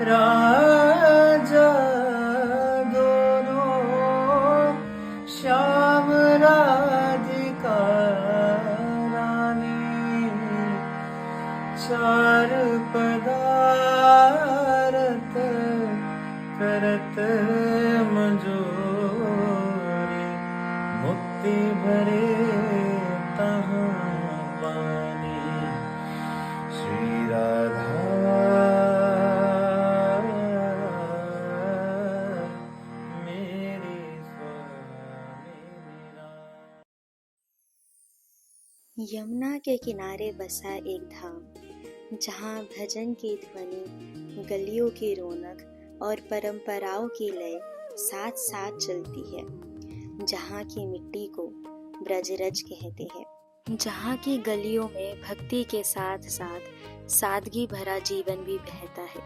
राजा दोनों श्याम राधिका रानी, चार पदारत करत मंजूरी, मुक्ति भरे तहाँ पानी। श्री राधा मेरी स्वामी मेरा। यमुना के किनारे बसा एक धाम, जहाँ भजन की ध्वनि, गलियों की रौनक और परंपराओं की लय साथ साथ चलती है। जहाँ की मिट्टी को ब्रजरज कहते हैं, जहाँ की गलियों में भक्ति के साथ साथ सादगी भरा जीवन भी बहता है।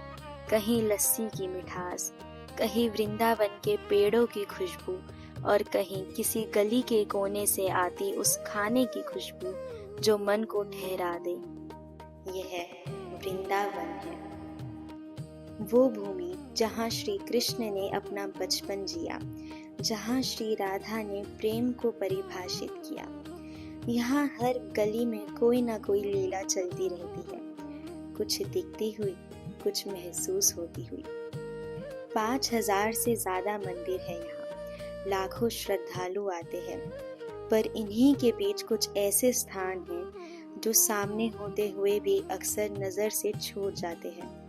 कहीं लस्सी की मिठास, कहीं वृंदावन के पेड़ों की खुशबू, और कहीं किसी गली के कोने से आती उस खाने की खुशबू जो मन को ठहरा दे। यह वृंदावन है, वो भूमि जहाँ श्री कृष्ण ने अपना बचपन जिया, जहाँ श्री राधा ने प्रेम को परिभाषित किया। यहाँ हर गली में कोई ना कोई लीला चलती रहती है, कुछ दिखती हुई, कुछ महसूस होती हुई। 5000 से ज्यादा मंदिर है यहाँ, लाखों श्रद्धालु आते हैं, पर इन्हीं के बीच कुछ ऐसे स्थान हैं जो सामने होते हुए भी अक्सर नजर से छूट जाते हैं।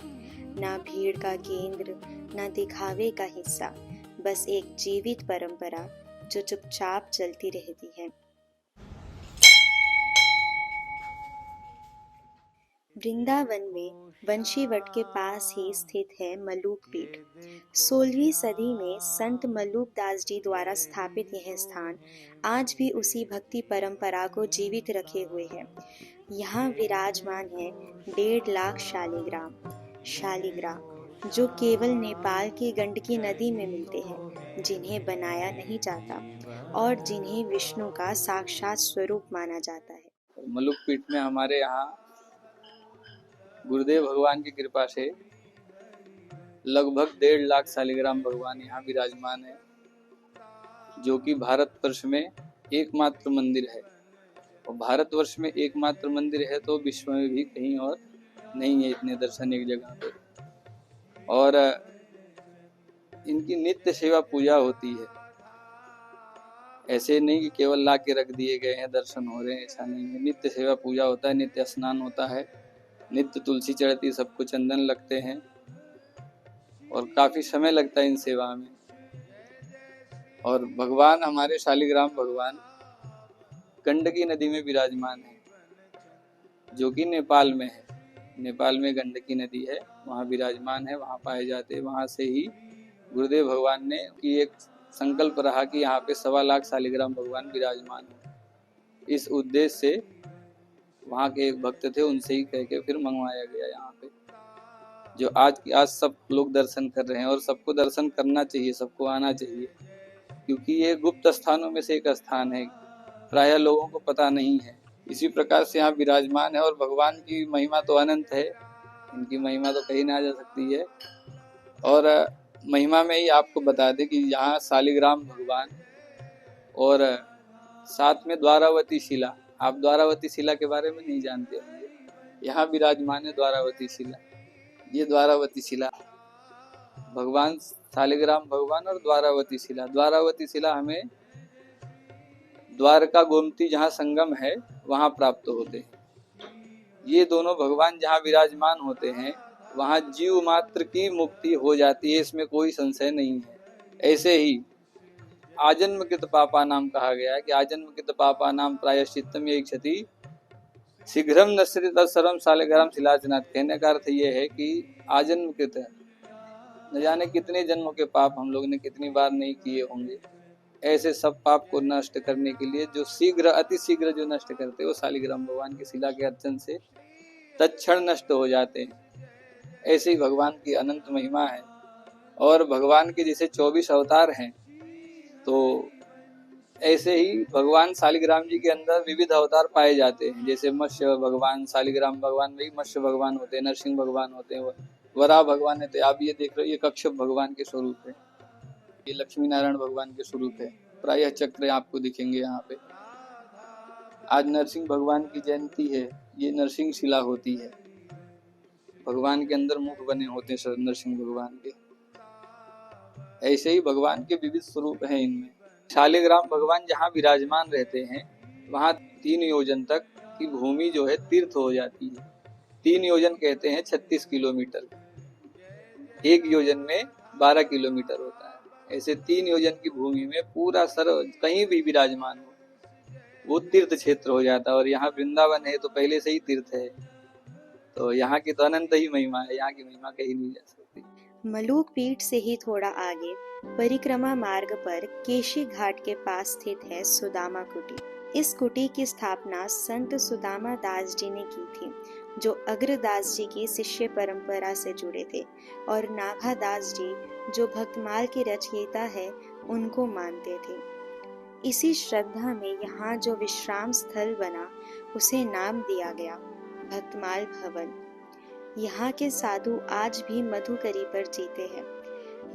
ना भीड़ का केंद्र, ना दिखावे का हिस्सा, बस एक जीवित परंपरा जो चुपचाप चलती रहती है। वृंदावन में बंशीवट के पास ही स्थित है मलूक पीठ। 16वीं सदी में संत मलूक दास जी द्वारा स्थापित यह स्थान आज भी उसी भक्ति परंपरा को जीवित रखे हुए है। यहाँ विराजमान है 1.5 लाख शालिग्राम, जो केवल नेपाल की गंडकी नदी में मिलते हैं, जिन्हें बनाया नहीं जाता और जिन्हें विष्णु का साक्षात स्वरूप माना जाता है। मलुक पीठ में हमारे यहाँ गुरुदेव भगवान की कृपा से लगभग 1.5 लाख शालिग्राम भगवान यहाँ विराजमान है, जो कि भारतवर्ष में एकमात्र मंदिर है। और भारतवर्ष में एकमात्र मंदिर है तो विश्व में भी कहीं और नहीं है इतने दर्शन एक जगह पे। और इनकी नित्य सेवा पूजा होती है, ऐसे नहीं कि केवल ला के रख दिए गए हैं दर्शन हो रहे हैं, ऐसा नहीं है। नित्य सेवा पूजा होता है, नित्य स्नान होता है, नित्य तुलसी चढ़ती, सबको चंदन लगते हैं और काफी समय लगता है इन सेवा में। और भगवान हमारे शालिग्राम भगवान गंडकी नदी में विराजमान है, जो कि नेपाल में है। नेपाल में गंडकी नदी है, वहाँ विराजमान है, वहाँ पाए जाते हैं। वहाँ से ही गुरुदेव भगवान ने की एक संकल्प रहा कि यहाँ पे 1.25 लाख शालिग्राम भगवान विराजमान है। इस उद्देश्य से वहाँ के एक भक्त थे, उनसे ही कह के फिर मंगवाया गया यहाँ पे, जो आज सब लोग दर्शन कर रहे हैं। और सबको दर्शन करना चाहिए, सबको आना चाहिए, क्योंकि ये गुप्त स्थानों में से एक स्थान है, प्रायः लोगों को पता नहीं है। इसी प्रकार से यहाँ विराजमान है और भगवान की महिमा तो अनंत है, इनकी महिमा तो कहीं ना जा सकती है। और महिमा में ही आपको बता दें कि यहाँ शालिग्राम भगवान और साथ में द्वारावती शिला, आप द्वारावती शिला के बारे में नहीं जानते होंगे, यहाँ विराजमान है द्वारावती शिला। ये द्वारावती शिला, भगवान शालिग्राम भगवान और द्वारावती शिला हमें द्वारका गोमती जहाँ संगम है वहाँ प्राप्त होते हैं। ये दोनों भगवान जहाँ विराजमान होते हैं वहाँ जीव मात्र की मुक्ति हो जाती है, इसमें कोई संशय नहीं है। ऐसे ही आजन्मकृत पापा नाम कहा गया है कि आजन्मकृत पापा नाम प्रायश्चित्तम यैक्षति शीघ्रम नश्यति तत्सर्वं शालिग्राम शिलार्चनात्। कहने का अर्थ ये है कि आजन्मकृत, न जाने कितने जन्मों के पाप हम लोग ने कितनी बार नहीं किए होंगे, ऐसे सब पाप को नष्ट करने के लिए जो शीघ्र, अति शीघ्र जो नष्ट करते वो शालिग्राम भगवान की शिला के अर्चन से तत्क्षण नष्ट हो जाते हैं। ऐसे ही भगवान की अनंत महिमा है। और भगवान के जैसे 24 अवतार हैं, तो ऐसे ही भगवान शालिग्राम जी के अंदर विविध अवतार पाए जाते हैं। जैसे मत्स्य भगवान, शालिग्राम भगवान, वही मत्स्य भगवान होते हैं, नरसिंह भगवान होते हैं, वराह भगवान है, तो आप ये देख रहे हो ये कश्यप भगवान के स्वरूप है, ये लक्ष्मी नारायण भगवान के स्वरूप है। प्रायः चक्र आपको दिखेंगे यहाँ पे। आज नरसिंह भगवान की जयंती है, ये नरसिंह शिला होती है। भगवान के अंदर मुख बने होते हैं नरसिंह भगवान के। ऐसे ही भगवान के विविध स्वरूप हैं इनमें। शालिग्राम भगवान जहाँ विराजमान रहते हैं वहाँ 3 योजन तक की भूमि जो है तीर्थ हो जाती है। 3 योजन कहते हैं 36 किलोमीटर, 1 योजन में 12 किलोमीटर होता है। ऐसे 3 योजन की भूमि में पूरा कहीं भी विराजमान हो वो तीर्थ क्षेत्र हो जाता है। और यहाँ वृंदावन है तो पहले से ही तीर्थ है, तो यहाँ की तो अनंत ही महिमा है, यहाँ की महिमा कहीं नहीं जा सकती। मलूक पीठ से ही थोड़ा आगे परिक्रमा मार्ग पर केशी घाट के पास स्थित है सुदामा कुटी। इस कुटी की स्थापना संत सुदामा दास जी ने की थी, जो अग्रदास जी की शिष्य परंपरा से जुड़े थे और नाभा दास जी जो भक्तमाल के रचयिता है उनको मानते थे। इसी श्रद्धा में यहाँ जो विश्राम स्थल बना उसे नाम दिया गया भक्तमाल भवन। यहाँ के साधु आज भी मधुकरी पर जीते हैं।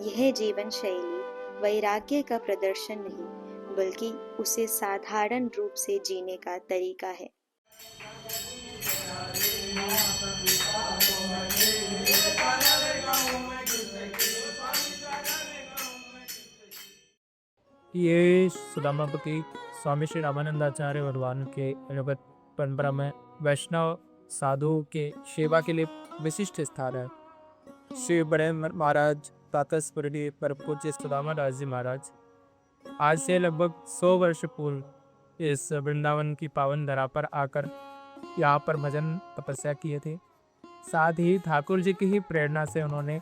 यह जीवन शैली वैराग्य का प्रदर्शन नहीं बल्कि उसे साधारण रूप से जीने का तरीका है। ये सुदामापति स्वामी श्री रामानंदाचार्य भगवान के अनुगत परंपरा में वैष्णव साधुओं के सेवा के लिए विशिष्ट स्थान है। श्री बड़े महाराज तातस्वरूपी परम पूज्य सुदामा दास जी महाराज आज से लगभग 100 वर्ष पूर्व इस वृंदावन की पावन धरा पर आकर यहाँ पर भजन तपस्या किए थे। साथ ही ठाकुर जी की ही प्रेरणा से उन्होंने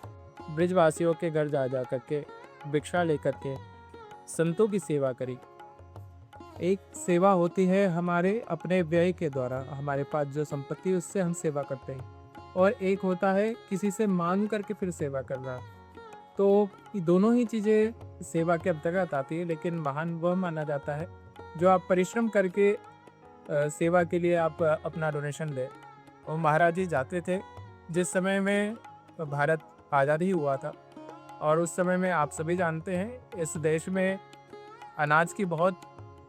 ब्रिजवासियों के घर जा जा करके भिक्षा लेकर के संतों की सेवा करी। एक सेवा होती है हमारे अपने व्यय के द्वारा, हमारे पास जो संपत्ति उससे हम सेवा करते हैं, और एक होता है किसी से मांग करके फिर सेवा करना। तो ये दोनों ही चीज़ें सेवा के अंतर्गत आती है, लेकिन महान वह माना जाता है जो आप परिश्रम करके सेवा के लिए आप अपना डोनेशन दें। और महाराज जी जाते थे जिस समय में भारत आज़ाद ही हुआ था, और उस समय में आप सभी जानते हैं इस देश में अनाज की बहुत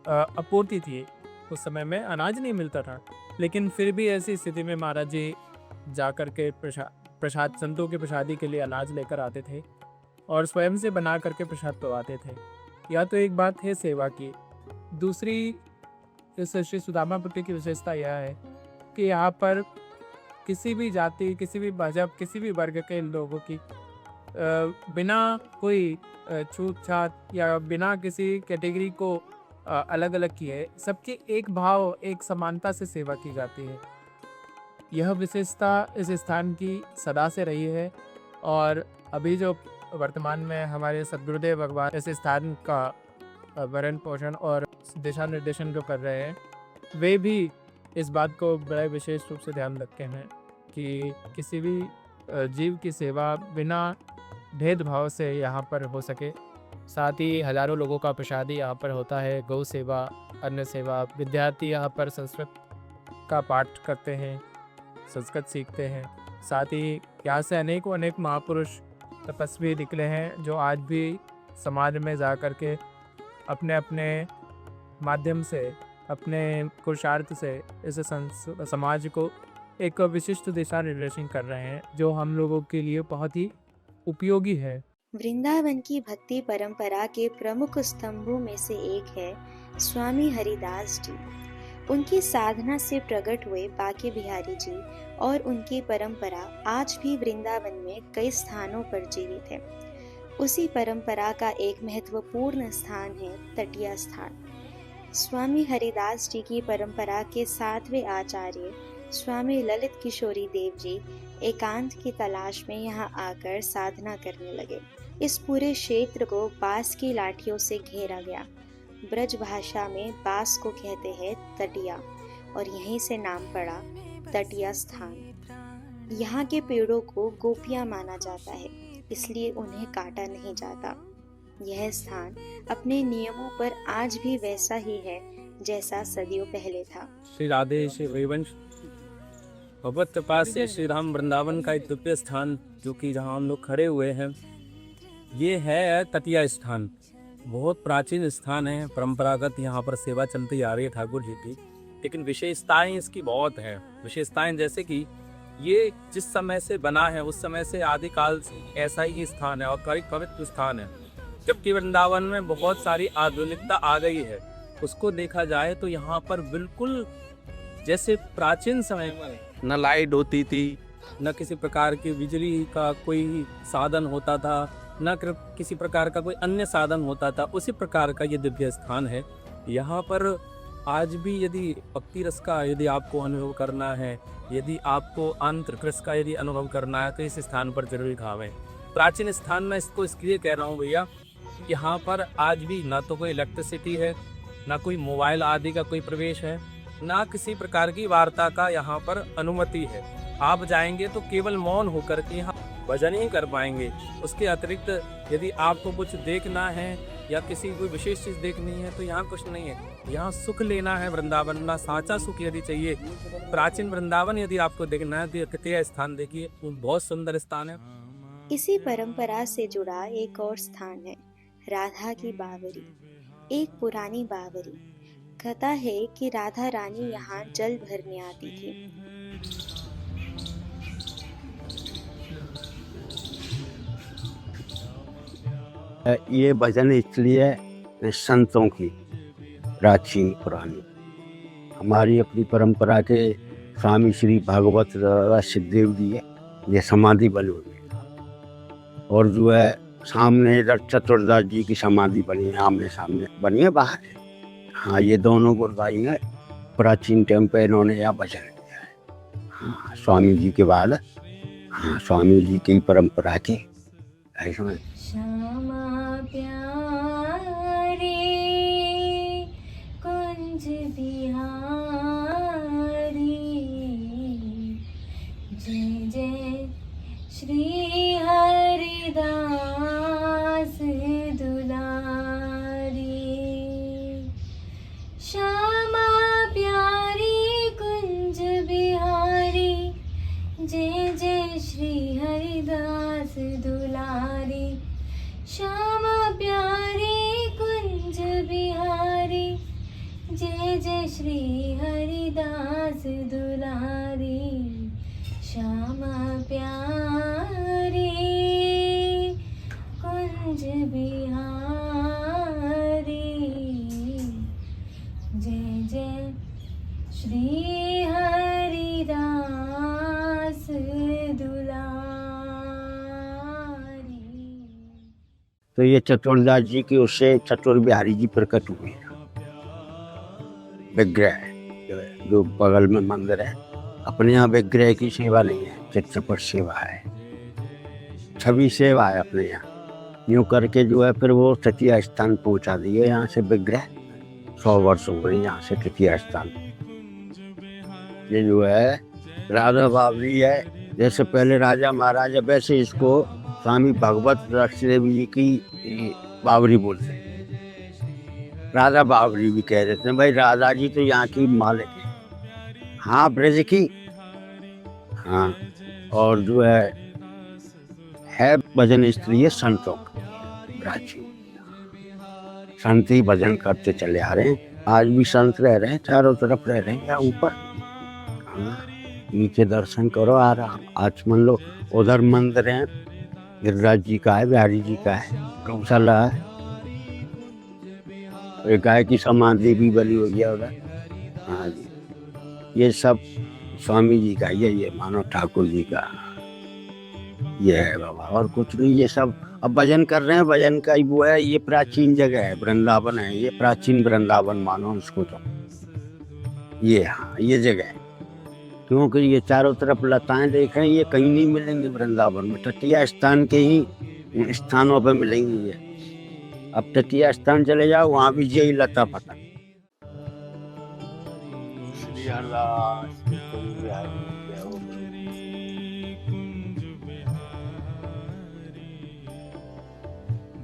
आपूर्ति थी। उस समय में अनाज नहीं मिलता था, लेकिन फिर भी ऐसी स्थिति में महाराज जी जा कर के प्रसाद संतों के प्रसादी के लिए अनाज लेकर आते थे और स्वयं से बना करके प्रसाद पवाते थे। यह तो एक बात है सेवा की। दूसरी इस श्री सुदामापति की विशेषता यह है कि यहाँ पर किसी भी जाति, किसी भी मजहब, किसी भी वर्ग के लोगों की बिना कोई छूट छाट या बिना किसी कैटेगरी को अलग अलग किए सबकी एक भाव, एक समानता से सेवा की जाती है। यह विशेषता इस स्थान की सदा से रही है, और अभी जो वर्तमान में हमारे सद्गुरुदेव भगवान इस स्थान का भरण पोषण और दिशा निर्देशन जो कर रहे हैं, वे भी इस बात को बड़े विशेष रूप से ध्यान रखते हैं कि किसी भी जीव की सेवा बिना भेदभाव से यहाँ पर हो सके। साथ ही हजारों लोगों का प्रसादी यहाँ पर होता है। गौ सेवा, अन्न सेवा, विद्यार्थी यहाँ पर संस्कृत का पाठ करते हैं, संस्कृत सीखते हैं। साथ ही यहाँ से अनेक महापुरुष तपस्वी निकले हैं जो आज भी समाज में जा कर के अपने अपने माध्यम से, अपने पुरुषार्थ से इस समाज को एक विशिष्ट दिशा निर्देशन कर रहे हैं, जो हम लोगों के लिए बहुत ही उपयोगी है। वृंदावन की भक्ति परंपरा के प्रमुख स्तंभों में से एक है स्वामी हरिदास जी। उनकी साधना से प्रकट हुए बांके बिहारी जी और उनकी परंपरा आज भी वृंदावन में कई स्थानों पर जीवित है। उसी परंपरा का एक महत्वपूर्ण स्थान है तटिया स्थान। स्वामी हरिदास जी की परंपरा के 7वें आचार्य स्वामी ललित किशोरी देव जी एकांत की तलाश में यहाँ आकर साधना करने लगे। इस पूरे क्षेत्र को बांस की लाठियों से घेरा गया। ब्रज भाषा में बांस को कहते हैं तटिया, और यहीं से नाम पड़ा तटिया स्थान। यहाँ के पेड़ों को गोपियां माना जाता है, इसलिए उन्हें काटा नहीं जाता। यह स्थान अपने नियमों पर आज भी वैसा ही है जैसा सदियों पहले था। श्री राधे, श्री हरिवंश। भगवत कृपा से श्री राम वृंदावन का एक दिव्य स्थान जो कि जहाँ हम लोग खड़े हुए हैं, ये है तटिया स्थान। बहुत प्राचीन स्थान है, परंपरागत यहाँ पर सेवा चलती आ रही है ठाकुर जी की। लेकिन विशेषताएं इसकी बहुत हैं। विशेषताएं जैसे कि ये जिस समय से बना है उस समय से आदिकाल से ऐसा ही स्थान है और पवित्र स्थान है। जबकि वृंदावन में बहुत सारी आधुनिकता आ गई है, उसको देखा जाए तो यहाँ पर बिल्कुल जैसे प्राचीन समय में न लाइट होती थी, न किसी प्रकार की बिजली का कोई साधन होता था, न किसी प्रकार का कोई अन्य साधन होता था, उसी प्रकार का ये दिव्य स्थान है। यहाँ पर आज भी यदि भक्ति रस का यदि आपको अनुभव करना है, यदि आपको अंतर रस का यदि अनुभव करना है तो इस स्थान पर जरूर खावें। प्राचीन स्थान में इसको इसलिए कह रहा हूँ भैया, यहाँ पर आज भी ना तो कोई इलेक्ट्रिसिटी है, ना कोई मोबाइल आदि का कोई प्रवेश है, ना किसी प्रकार की वार्ता का यहाँ पर अनुमति है। आप जाएंगे तो केवल मौन होकर के यहाँ भजन ही कर पाएंगे। उसके अतिरिक्त यदि आपको कुछ देखना है या किसी कोई विशेष चीज़ देखनी है तो यहाँ कुछ नहीं है। यहाँ सुख लेना है, वृंदावन में साचा सुख यदि चाहिए, प्राचीन वृंदावन यदि आपको देखना है तो तटीय स्थान देखिए, वो बहुत सुंदर स्थान है। इसी परंपरा से जुड़ा एक और स्थान है राधा की बावरी, एक पुरानी बावरी। कथा है कि राधा रानी यहाँ जल भरने आती थी। ये भजन इसलिए संतों की प्राचीन पुरानी, हमारी अपनी परंपरा के स्वामी श्री भागवत सिद्धदेव जी है, ये समाधि बनी हुई है। और जो है सामने इधर चतुर्दास जी की समाधि बनी है, आमने सामने बनी है बाहर। हाँ, ये दोनों गुरुदाई हैं, प्राचीन टाइम पे इन्होंने यहाँ भजन किया है। हाँ, स्वामी जी के बाद, हाँ, स्वामी जी की परंपरा की ऐसा। श्यामा प्यारे कुंज बिहारी, जय जय श्री हरिदास दुलारी। श्यामा प्यारी कुंज बिहारी, जय जय श्री हरिदास दुलारी। श्यामा प्यारी कुंज बिहारी, जय जय श्री हरिदास दुलारी। श्यामा प्यारी कुंज बिहारी, जय जय श्री हरिदास दुलारी। तो ये चतुर्दास जी की उससे चतुर बिहारी जी प्रकट हुए हैं। विग्रह जो बगल में मंदिर है, अपने यहाँ विग्रह की सेवा नहीं है, चित्रपट सेवा है, छवि सेवा है अपने यहाँ। यूँ करके जो है फिर वो तृतीय स्थान पहुँचा दिए। यहाँ से विग्रह 100 वर्ष हो गए यहाँ से तृतीय स्थान। ये जो है राधा बावरी है, जैसे पहले राजा महाराजा, वैसे इसको स्वामी भगवत रसदेव जी की बावरी बोलते हैं, राधा बावरी भी कह देते हैं। भाई राधा जी तो यहाँ की मालिक है, हाँ, ब्रज की, हाँ। और जो है भजन स्त्री संतों की प्राचीन, संत ही भजन करते चले आ रहे हैं। आज भी संत रह रहे हैं, चारों तरफ रह रहे हैं, या ऊपर, हाँ, नीचे दर्शन करो आराम। आज मान लो उधर मंदिर है, गिरिराज जी का है, बिहारी जी का है, गौशाला है, एक गाय की समाधि भी बनी हुई है उधर। हाँ जी, ये सब स्वामी जी का, ये मानो ठाकुर जी का ये है बाबा, और कुछ नहीं। ये सब अब भजन कर रहे हैं, भजन का ही वो है। ये प्राचीन जगह है, वृंदावन है, ये प्राचीन वृंदावन मानो उसको तो। ये हाँ, ये जगह है, क्योंकि ये चारों तरफ लताएं देख रहे हैं, ये कहीं नहीं मिलेंगे वृंदावन में, तटीय स्थान के ही स्थानों पे मिलेंगी ये। अब तटीय स्थान चले जाओ, वहाँ भी यही लता पता। श्री हरिदास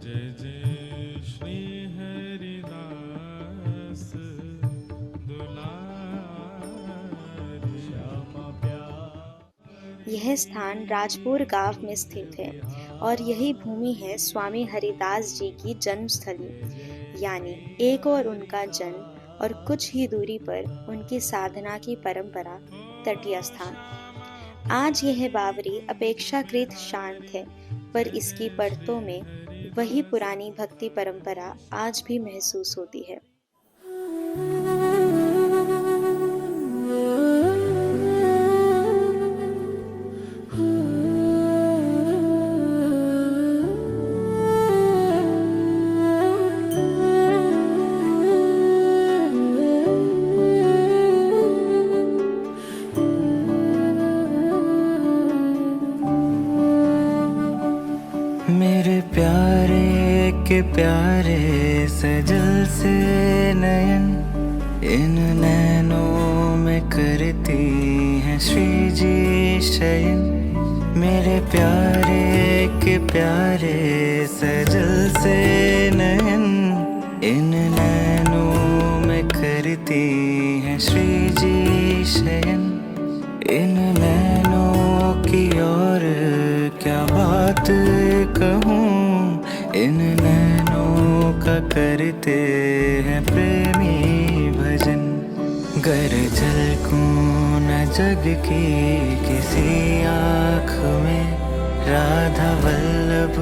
जय जय श्री हरिदास दुलारी। श्यामा प्यारी यह स्थान राजपुर गांव में स्थित है और यही भूमि है स्वामी हरिदास जी की जन्मस्थली, यानी एक और उनका जन्म और कुछ ही दूरी पर उनकी साधना की परंपरा तटीय स्थान। आज यह बावरी अपेक्षाकृत शांत है, पर इसकी परतों में वही पुरानी भक्ति परंपरा आज भी महसूस होती है। मेरे प्यारे के प्यारे सजल से नयन, इन नैनों में करती हैं श्री जी शयन। मेरे प्यारे के प्यारे सजल से नयन, इन नैनों में करती हैं श्री जी शयन। इन नैनों की और क्या बात कहूँ, इन नैनों का करते हैं प्रेमी भजन। गर झलकूं न जग की किसी आँख में, राधा वल्लभ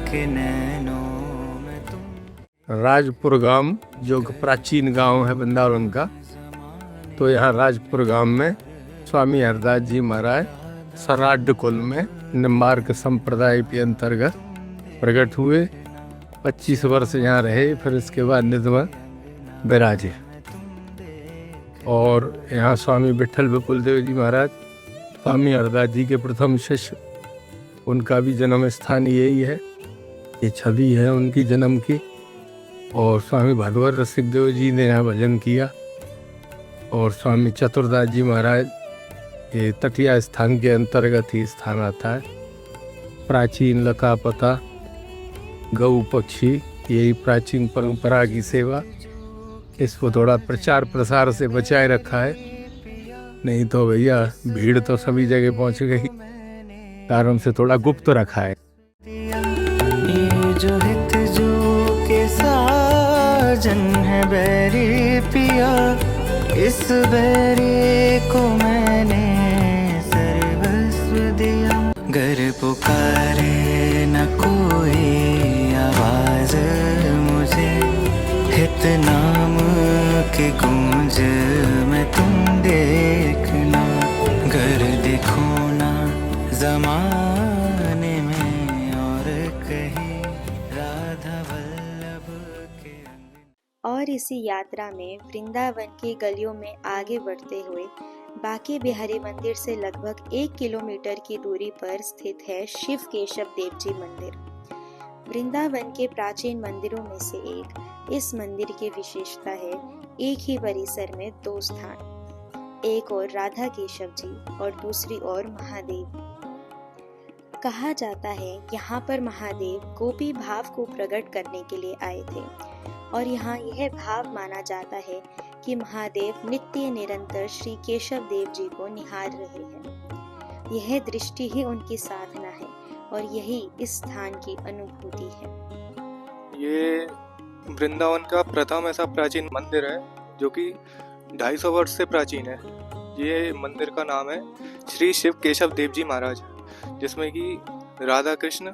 के नैनों में तुम। राजपुर गांव जो कि प्राचीन गांव है वृंदावन का, तो यहाँ राजपुर गांव में स्वामी हरदास जी महाराज सराड कुल में निम्बार्क संप्रदाय के अंतर्गत प्रकट हुए। 25 वर्ष यहाँ रहे, फिर इसके बाद निधवा विराजे। और यहाँ स्वामी विठल विपुल देव जी महाराज स्वामी हरदास जी के प्रथम शिष्य, उनका भी जन्म स्थान यही है। ये छवि है उनकी जन्म की। और स्वामी भगवत रसिक देव जी ने यहाँ भजन किया। और स्वामी चतुरदास जी महाराज ये तटीय स्थान के अंतर्गत ही स्थान आता है। प्राचीन लका पता गौ पक्षी, यही प्राचीन परंपरा की सेवा, इसको थोड़ा प्रचार प्रसार से बचाए रखा है। नहीं तो भैया भीड़ तो सभी जगह पहुंच गई, कारण से थोड़ा गुप्त रखा है। ये जो हित जो के साजन है बैरी पिया, इस बैरी को मैंने सर्वस्व दिया। घर पुकारे न कोई आवाज मुझे, हित नाम के गूंज में तुम देखना। घर देखो ना जमाने में और कहीं, राधा वल्लभ के और इसी यात्रा में वृंदावन की गलियों में आगे बढ़ते हुए बांके बिहारी मंदिर से लगभग 1 किलोमीटर की दूरी पर स्थित है शिव केशव देव जी मंदिर। वृंदावन के प्राचीन मंदिरों में से एक इस मंदिर की विशेषता है एक ही परिसर में 2 स्थान, एक और राधा केशव जी और दूसरी ओर महादेव। कहा जाता है यहाँ पर महादेव गोपी भाव को प्रकट करने के लिए आए थे और यहाँ यह भाव माना जाता है कि महादेव नित्य निरंतर श्री केशव देव जी को निहार रहे हैं। यह दृष्टि ही उनकी साधना है और यही इस स्थान की अनुभूति है। ये वृंदावन का प्रथम ऐसा प्राचीन मंदिर है जो कि 250 वर्ष से प्राचीन है। ये मंदिर का नाम है श्री शिव केशव देव जी महाराज, जिसमें कि राधा कृष्ण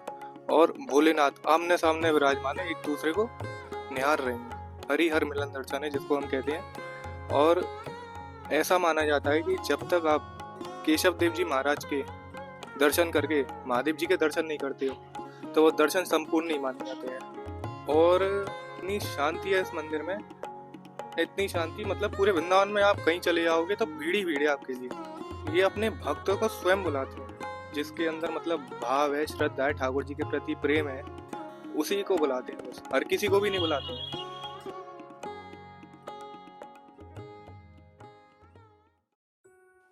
और भोलेनाथ आमने सामने विराजमान है, एक दूसरे को निहार रहे हैं। हरि हर मिलन दर्शन है जिसको हम कहते हैं। और ऐसा माना जाता है कि जब तक आप केशव देव जी महाराज के दर्शन करके महादेव जी के दर्शन नहीं करते हो तो वो दर्शन संपूर्ण नहीं माने जाते हैं। और इतनी शांति है इस मंदिर में, इतनी शांति मतलब पूरे वृंदावन में आप कहीं चले जाओगे तो भीड़ ही भीड़ है आपके लिए। ये अपने भक्तों को स्वयं बुलाते हैं, जिसके अंदर मतलब भाव है, श्रद्धा है, ठाकुर जी के प्रति प्रेम है, उसी को बुलाते हैं, बस हर किसी को भी नहीं बुलाते हैं।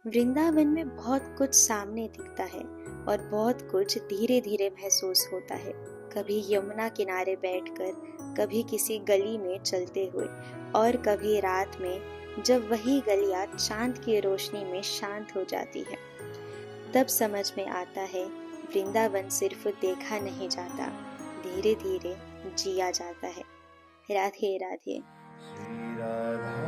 वृंदावन में बहुत कुछ सामने दिखता है और बहुत कुछ धीरे धीरे महसूस होता है। कभी यमुना किनारे बैठकर, कभी किसी गली में चलते हुए और कभी रात में जब वही गलियां चांद की रोशनी में शांत हो जाती है। तब समझ में आता है वृंदावन सिर्फ देखा नहीं जाता, धीरे धीरे जिया जाता है। राधे राधे। श्री राधा